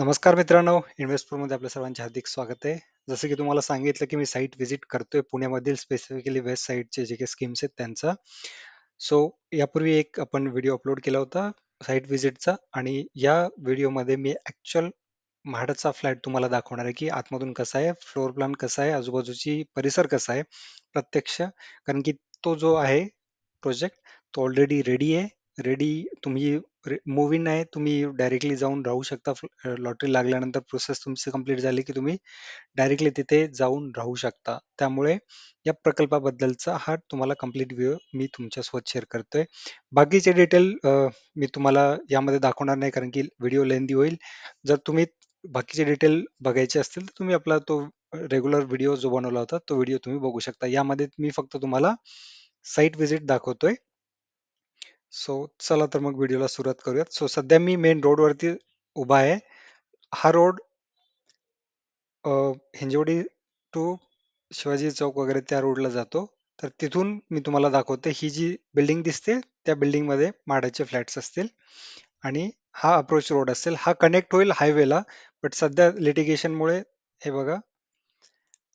नमस्कार मित्रांनो, इन्व्हेस्टपूरमध्ये आपल्या सर्वांचे हार्दिक स्वागत आहे. जसं की तुम्हाला सांगितलं, की मी साईट व्हिजिट करतोय पुण्यामधील स्पेसिफिकली वेस्ट साईडचे जे काही स्कीम्स आहेत त्यांचा. सो यापूर्वी एक आपण व्हिडिओ अपलोड केला होता साईट व्हिजिटचा आणि या व्हिडिओमध्ये मी ॲक्चुअल म्हाडाचा फ्लॅट तुम्हाला दाखवणार आहे, की आतमधून कसा आहे, फ्लोर प्लॅन कसा आहे, आजूबाजूची परिसर कसा आहे प्रत्यक्ष. कारण की तो जो आहे प्रोजेक्ट तो ऑलरेडी रेडी आहे. रेडी तुम्ही मूव्ह इन आहे. तुम्ही डायरेक्टली जाऊन राहू शकता. लॉटरी लागल्यानंतर प्रोसेस तुमची कंप्लीट झाली, की तुम्ही डायरेक्टली तिथे जाऊन राहू शकता. त्यामुळे या प्रकल्पाबद्दलचा हा तुम्हाला कंप्लीट व्ह्यू मी तुमच्यासोबत शेअर करतोय. बाकीचे डिटेल मी तुम्हाला यामध्ये दाखवणार नाही कारण की व्हिडिओ लेंदी होईल. जर तुम्ही बाकीचे डिटेल बघायचे असतील तर तुम्ही आपला तो रेग्युलर व्हिडिओ जो बनवला होता तो व्हिडिओ तुम्ही बघू शकता. यामध्ये मी फक्त तुम्हाला साईट व्हिजिट दाखवतोय. सो चला तर मग व्हिडिओला सुरुवात करूयात. सो सध्या मी मेन रोडवरती उभा आहे. हा रोड हिंजवडी टू शिवाजी चौक वगैरे त्या रोडला जातो. तर तिथून मी तुम्हाला दाखवते ही जी बिल्डिंग दिसते त्या बिल्डिंगमध्ये म्हाडाचे फ्लॅट्स असतील आणि हा अप्रोच रोड असेल. हा कनेक्ट होईल हायवेला, बट सध्या लिटिगेशनमुळे हे बघा.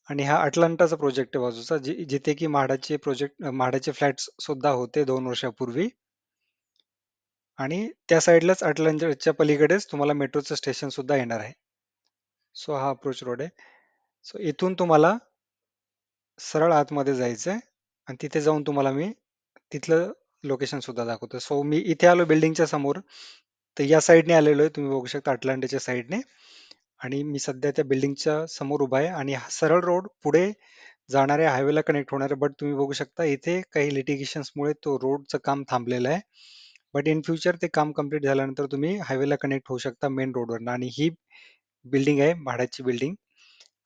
आणि हा अटलांटाचा प्रोजेक्ट आहे बाजूचा, जिथे की म्हाडाचे फ्लॅट्स सुद्धा होते 2 वर्षापूर्वी. आणि त्या साईडलाच अटलांटाच्या पलीकडेच तुम्हाला मेट्रोचं स्टेशन सुद्धा येणार आहे. सो हा अप्रोच रोड आहे. सो इथून तुम्हाला सरळ आतमध्ये जायचंय आणि तिथे जाऊन तुम्हाला मी तिथलं लोकेशन सुद्धा दाखवतो. सो मी इथे आलो बिल्डिंगच्या समोर. तर या साईडने आलेलो आहे, तुम्ही बघू शकता अटलांटाच्या साईडने. आणि मी सध्या त्या बिल्डिंगच्या समोर उभा आहे आणि हा सरळ रोड पुढे जाणाऱ्या हायवेला कनेक्ट होणार आहे. बट तुम्ही बघू शकता इथे काही लिटिगेशन्समुळे तो रोडचं काम थांबलेलं आहे. बट इन फ्युचर ते काम कम्प्लीट झाल्यानंतर तुम्ही हायवेला कनेक्ट होऊ शकता मेन रोडवरनं. आणि ही बिल्डिंग आहे म्हाडाची बिल्डिंग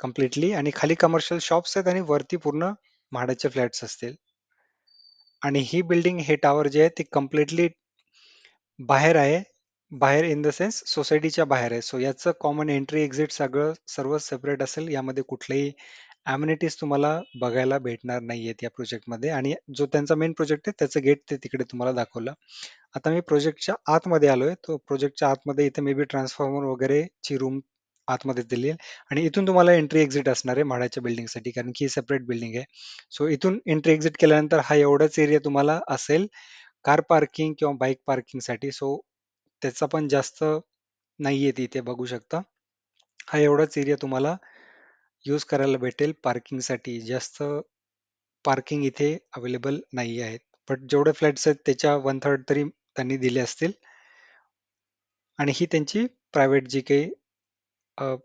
कम्प्लिटली. आणि खाली कमर्शियल शॉप्स आहेत आणि वरती पूर्ण म्हाडाचे फ्लॅट्स असतील. आणि ही बिल्डिंग हे टॉवर जे आहे ते कम्प्लिटली बाहेर आहे. बाहेर इन द सेन्स सोसायटीच्या बाहेर आहे. सो याचं कॉमन एंट्री एक्झिट सर्व सेपरेट असेल. यामध्ये कुठलेही अम्युनिटीज तुम्हाला बघायला भेटणार नाहीयेत या प्रोजेक्टमध्ये. आणि जो त्यांचा मेन प्रोजेक्ट आहे त्याचं गेट ते तिकडे तुम्हाला दाखवलं. आता मी प्रोजेक्टच्या आतमध्ये आलोय. तो प्रोजेक्टच्या आतमध्ये इथे मे बी ट्रान्सफॉर्मर वगैरे ची रूम आतमध्ये दिली आहे. आणि इथून तुम्हाला एंट्री एक्झिट असणार आहे म्हाडाच्या बिल्डिंगसाठी, कारण की सेपरेट बिल्डिंग आहे. सो इथून एंट्री एक्झिट केल्यानंतर हा एवढाच एरिया तुम्हाला असेल कार पार्किंग किंवा बाईक पार्किंगसाठी. सो त्याचा पण जास्त नाहीये तिथे बघू शकता. हा एवढाच एरिया तुम्हाला यूज करायला भेटेल पार्किंगसाठी. जास्त पार्किंग इथे अवेलेबल नाही आहेत. बट जेवढे फ्लॅट्स आहेत त्याच्या 1/3 तरी त्यांनी दिले असतील. आणि ही त्यांची प्रायव्हेट जी काही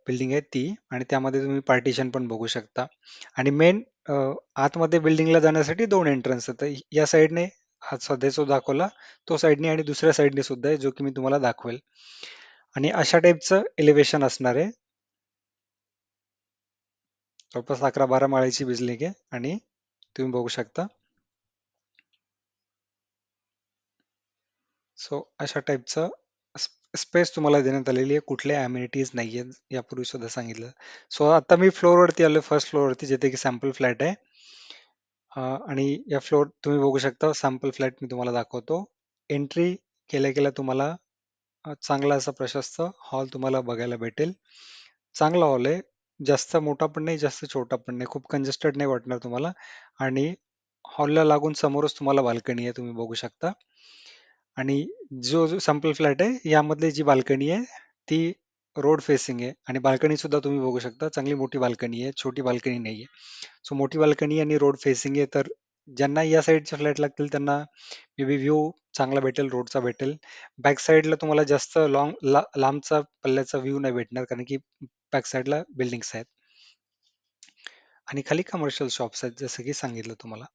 बिल्डिंग आहे ती. आणि त्यामध्ये तुम्ही पार्टिशन पण बघू शकता. आणि मेन आतमध्ये बिल्डिंगला जाण्यासाठी 2 एंट्रन्स आहेत. तर या साईडने हा सध्या जो दाखवला तो साईडने आणि दुसऱ्या साईडने सुद्धा आहे, जो की मी तुम्हाला दाखवेल. आणि अशा टाईपचं एलिव्हेशन असणार आहे. जवळपास 11-12 माळ्याची बिल्डिंग आहे आणि तुम्ही बघू शकता. सो अशा टाईपचं स्पेस तुम्हाला देण्यात आलेली आहे. कुठल्या अम्युनिटीज नाही आहेत, यापूर्वी सुद्धा सांगितलं. सो आता मी फ्लोअरवरती आलो, फर्स्ट फ्लोअरवरती, जिथे की सॅम्पल फ्लॅट आहे. आणि या फ्लोअर तुम्ही बघू शकता, सॅम्पल फ्लॅट मी तुम्हाला दाखवतो. एंट्री केल्या केल्या तुम्हाला चांगला असा प्रशस्त हॉल तुम्हाला बघायला भेटेल. चांगला हॉल आहे. जास्त मोठा पण नाही, जास्त छोटा पण नाही, खूप कंजेस्टेड नाही वाटणार तुम्हाला. आणि हॉलला लागून समोरच तुम्हाला बाल्कनी आहे, तुम्ही बघू शकता. आणि जो सॅम्पल फ्लॅट आहे यामधली जी बाल्कनी आहे ती रोड फेसिंग आहे. आणि बाल्कनी सुद्धा तुम्ही बघू शकता, चांगली मोठी बाल्कनी आहे, छोटी बाल्कनी नाहीये. सो मोठी बाल्कनी आणि रोड फेसिंग आहे. तर ज्यांना या साईडचे फ्लॅट लागतील त्यांना मे बी व्ह्यू चांगला भेटेल, रोडचा भेटेल. बॅक साईडला तुम्हाला जास्त लांबचा पल्ल्याचा व्ह्यू नाही भेटणार, कारण की बॅक साईडला बिल्डिंग्स आहेत. आणि खाली कमर्शियल शॉप्स आहेत, जसं की सांगितलं तुम्हाला.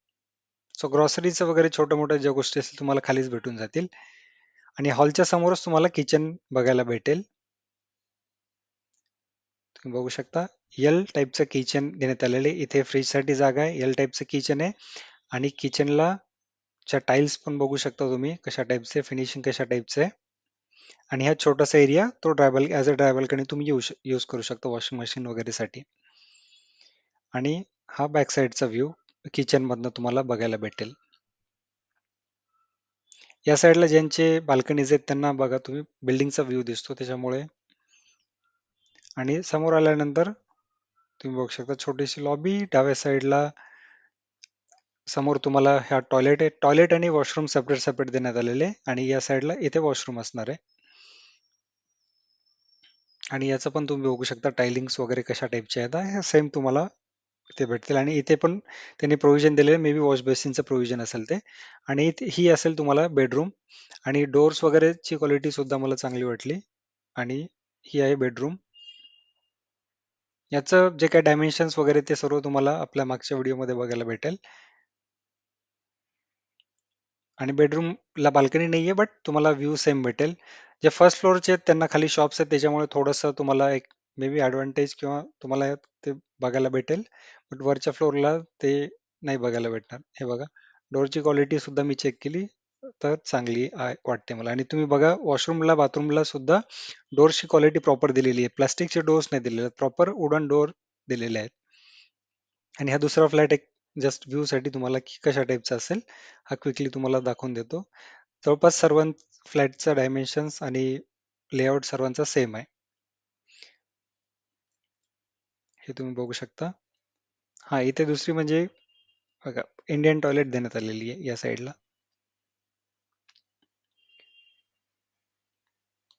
सो ग्रॉसरीचं वगैरे छोट्या मोठ्या ज्या गोष्टी असतील तुम्हाला खालीच भेटून जातील. आणि हॉलच्या समोरच तुम्हाला किचन बघायला भेटेल. तुम्ही बघू शकता एल टाईपचं किचन देण्यात आलेलं आहे. इथे फ्रीजसाठी जागा आहे. एल टाईपचं किचन आहे. आणि किचनला च्या टाईल्स पण बघू शकता तुम्ही कशा टाईपचे, फिनिशिंग कशा टाईपचं आहे. आणि हा छोटासा एरिया तो ॲज अ ड्रायबल्कनी तुम्ही यूज करू शकता वॉशिंग मशीन वगैरे साठी. आणि हा बॅक साईडचा व्ह्यू किचन मधनं तुम्हाला बघायला भेटेल. या साईडला ज्यांचे बाल्कनीज आहेत त्यांना बघा तुम्ही बिल्डिंगचा व्ह्यू दिसतो त्याच्यामुळे आणि समोर आल्यानंतर तुम्ही बघू शकता छोटीशी लॉबी, डाव्या साईडला समोर तुम्हाला ह्या टॉयलेट आहे. टॉयलेट आणि वॉशरूम सेपरेट सेपरेट देण्यात आलेले आहे आणि या साईडला इथे वॉशरूम असणार आहे. आणि याचं पण तुम्ही बघू शकता टायलिंग्स वगैरे कशा टाईपचे आहेत. हे सेम तुम्हाला इथे भेटतील आणि इथे पण त्यांनी प्रोव्हिजन दिलेलं आहे. मे बी वॉश बेसिनचं प्रोव्हिजन असेल ते. आणि ही असेल तुम्हाला बेडरूम आणि डोर्स वगैरेची क्वालिटी सुद्धा मला चांगली वाटली. आणि ही आहे बेडरूम. याचं जे काही डायमेन्शन्स वगैरे ते सर्व तुम्हाला आपल्या मागच्या व्हिडिओमध्ये बघायला भेटेल. आणि बेडरूमला बाल्कनी नाहीये, बट तुम्हाला व्ह्यू सेम भेटेल. जे फर्स्ट फ्लोअरचे आहेत त्यांना खाली शॉप्स आहेत त्याच्यामुळे थोडंसं तुम्हाला एक मे बी ॲडव्हांटेज किंवा तुम्हाला ते बघायला भेटेल. बट वरच्या फ्लोअरला ते नाही बघायला भेटणार. हे बघा, डोअरची क्वालिटी सुद्धा मी चेक केली तर चांगली आहे वाटते मला. आणि तुम्ही बघा वॉशरूमला, बाथरूमला सुद्धा डोअर्सची क्वालिटी प्रॉपर दिलेली आहे. प्लास्टिकचे डोअर्स नाही दिलेले आहेत, प्रॉपर वुडन डोअर दिलेले आहेत. आणि हा दुसरा फ्लॅट एक जस्ट व्ह्यू साठी तुम्हाला की कशा टाईपचा असेल हा क्विकली तुम्हाला दाखवून देतो. जवळपास सर्व फ्लॅटचा डायमेन्शन्स आणि लेआउट सर्वांचा सेम आहे. हे तुम्ही बघू शकता. हा, इथे दुसरी म्हणजे बघा इंडियन टॉयलेट देण्यात आलेली आहे या साईडला.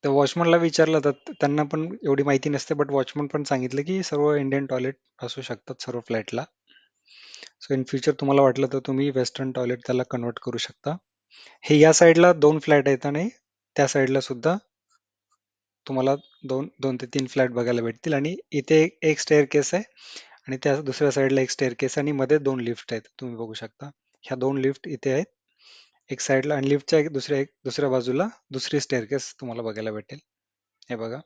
तर वॉचमनला विचारलं तर त्यांना पण एवढी माहिती नसते, बट वॉचमन पण सांगितलं की सर्व इंडियन टॉयलेट असू शकतात सर्व फ्लॅटला. सो इन फ्युचर तुम्हाला वाटलं तर तुम्ही वेस्टर्न टॉयलेट त्याला कन्वर्ट करू शकता. हे या साईडला 2 फ्लॅट आहेत आणि त्या साईडला सुद्धा तुम्हाला 2 ते 3 फ्लॅट बघायला भेटतील. आणि इथे एक स्टेअरकेस आहे आणि त्या दुसऱ्या साईडला एक स्टेअरकेस आणि मध्ये 2 लिफ्ट आहेत. तुम्ही बघू शकता. ह्या 2 लिफ्ट इथे आहेत. एक साईडला आणि लिफ्टच्या दुसऱ्या बाजूला दुसरी स्टेअरकेस तुम्हाला बघायला भेटेल. हे बघा.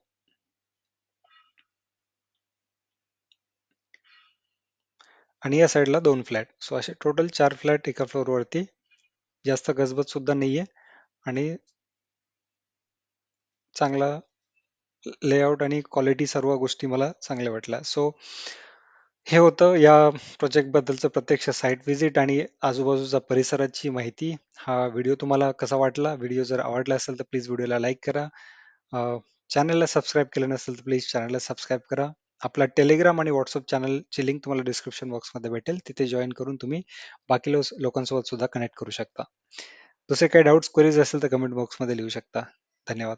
आणि या साईडला 2 फ्लॅट. सो असे टोटल 4 फ्लॅट एका फ्लोअरवरती. जास्त गजबज सुद्धा नाहीये आणि चांगला लेआउट आणि क्वालिटी सर्व गोष्टी मला चांगल्या वाटल्या. सो हे होतं या प्रोजेक्ट बद्दलचं प्रत्यक्ष साईट व्हिजिट आणि आजूबाजूचा परिसराची माहिती. हा व्हिडिओ तुम्हाला कसा वाटला? व्हिडिओ जर आवडला असेल तर प्लीज व्हिडिओला लाईक करा. चॅनलला सबस्क्राईब केलं नसेल तर प्लीज चॅनलला सबस्क्राईब करा. आपला टेलिग्राम आणि व्हॉट्सअप चॅनलची लिंक तुम्हाला डिस्क्रिप्शन बॉक्समध्ये भेटेल. तिथे जॉईन करून तुम्ही बाकी लोकांसोबत सुद्धा कनेक्ट करू शकता. दुसरे काही डाऊट्स, क्वेरीज असेल तर कमेंट बॉक्समध्ये लिहू शकता. धन्यवाद.